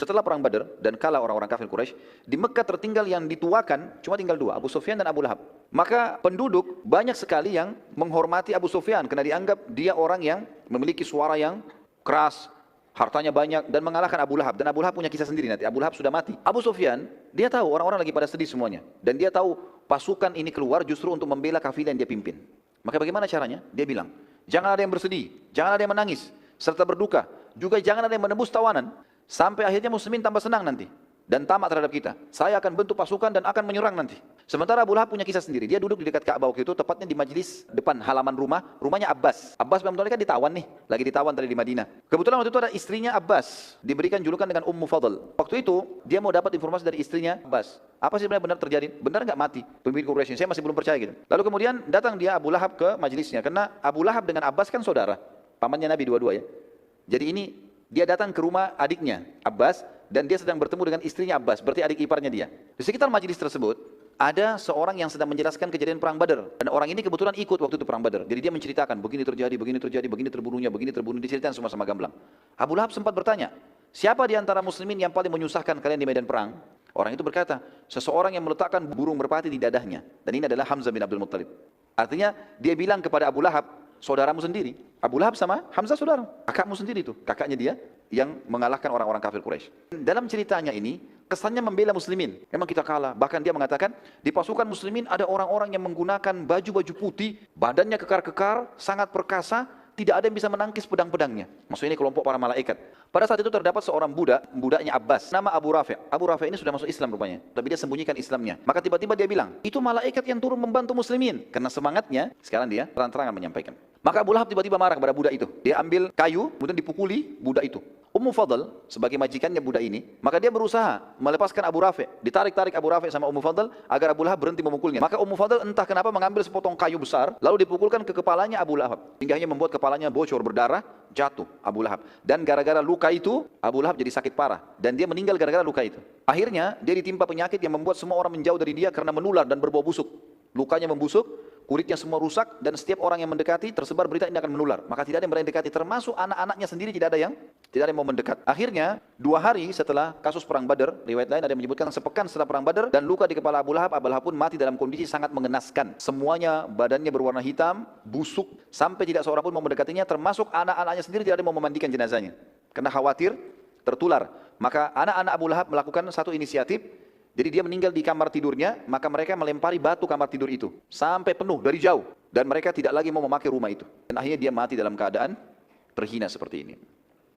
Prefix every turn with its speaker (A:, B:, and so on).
A: Setelah perang Badar dan kalah orang-orang kafir Quraisy, di Mekah tertinggal yang dituakan cuma tinggal dua, Abu Sufyan dan Abu Lahab. Maka penduduk banyak sekali yang menghormati Abu Sufyan karena dianggap dia orang yang memiliki suara yang keras, hartanya banyak dan mengalahkan Abu Lahab. Dan Abu Lahab punya kisah sendiri nanti. Abu Lahab sudah mati. Abu Sufyan, dia tahu orang-orang lagi pada sedih semuanya. Dan dia tahu pasukan ini keluar justru untuk membela kafilah yang dia pimpin. Maka bagaimana caranya? Dia bilang, jangan ada yang bersedih, jangan ada yang menangis, serta berduka. Juga jangan ada yang menebus tawanan. Sampai akhirnya muslimin tambah senang nanti. Dan tamak terhadap kita. Saya akan bentuk pasukan dan akan menyerang nanti. Sementara Abu Lahab punya kisah sendiri. Dia duduk di dekat Ka'bah waktu itu, tepatnya di majelis depan halaman rumahnya Abbas. Abbas bin Abdul Muthalib kan ditawan nih. Lagi ditawan tadi di Madinah. Kebetulan waktu itu ada istrinya Abbas. Diberikan julukan dengan Ummu Fadl. Waktu itu, dia mau dapat informasi dari istrinya Abbas. Apa sih benar terjadi? Benar nggak mati pemimpin Quraisy? Saya masih belum percaya gitu. Lalu kemudian datang dia Abu Lahab ke majelisnya. Karena Abu Lahab dengan Abbas kan saudara. Pamannya Nabi dua-dua ya. Jadi ini dia datang ke rumah adiknya Abbas dan dia sedang bertemu dengan istrinya Abbas, berarti adik iparnya dia. Di sekitar majelis tersebut ada seorang yang sedang menjelaskan kejadian perang Badar dan orang ini kebetulan ikut waktu itu perang Badar. Jadi dia menceritakan begini terjadi, begini terbunuhnya, begini terbunuh, diceritain semua sama gamblang. Abu Lahab sempat bertanya, siapa di antara muslimin yang paling menyusahkan kalian di medan perang? Orang itu berkata, seseorang yang meletakkan burung merpati di dadahnya. Dan ini adalah Hamzah bin Abdul Muttalib. Artinya dia bilang kepada Abu Lahab, saudaramu sendiri. Abu Lahab sama Hamzah saudara, kakakmu sendiri itu, kakaknya dia yang mengalahkan orang-orang kafir Quraisy. Dalam ceritanya ini, kesannya membela muslimin. Memang kita kalah, bahkan dia mengatakan, di pasukan muslimin ada orang-orang yang menggunakan baju-baju putih, badannya kekar-kekar, sangat perkasa, tidak ada yang bisa menangkis pedang-pedangnya. Maksudnya ini kelompok para malaikat. Pada saat itu terdapat seorang budaknya Abbas, nama Abu Rafi'. Abu Rafi' ini sudah masuk Islam rupanya, tapi dia sembunyikan Islamnya. Maka tiba-tiba dia bilang, itu malaikat yang turun membantu muslimin. Karena semangatnya, sekarang dia terang-terangan menyampaikan. Maka Abu Lahab tiba-tiba marah kepada budak itu. Dia ambil kayu, kemudian dipukuli budak itu. Ummu Fadl, sebagai majikannya budak ini, maka dia berusaha melepaskan Abu Rafi'. Ditarik-tarik Abu Rafi' sama Ummu Fadl, agar Abu Lahab berhenti memukulnya. Maka Ummu Fadl entah kenapa mengambil sepotong kayu besar, lalu dipukulkan ke kepalanya Abu Lahab. Hingga hanya membuat kepalanya bocor berdarah, jatuh Abu Lahab. Dan gara-gara luka itu, Abu Lahab jadi sakit parah. Dan dia meninggal gara-gara luka itu. Akhirnya, dia ditimpa penyakit yang membuat semua orang menjauh dari dia karena menular dan berbau busuk. Lukanya membusuk, kulitnya semua rusak, dan setiap orang yang mendekati tersebar berita ini akan menular. Maka tidak ada yang berani mendekati, termasuk anak-anaknya sendiri tidak ada yang mau mendekat. Akhirnya 2 hari setelah kasus perang Badar, riwayat lain ada yang menyebutkan sepekan setelah perang Badar, dan luka di kepala Abu Lahab pun mati dalam kondisi sangat mengenaskan. Semuanya badannya berwarna hitam, busuk, sampai tidak seorang pun mau mendekatinya, termasuk anak-anaknya sendiri tidak ada yang mau memandikan jenazahnya. Karena khawatir tertular. Maka anak-anak Abu Lahab melakukan satu inisiatif. Jadi dia meninggal di kamar tidurnya, maka mereka melempari batu kamar tidur itu sampai penuh dari jauh, dan mereka tidak lagi mau memakai rumah itu. Dan akhirnya dia mati dalam keadaan terhina seperti ini.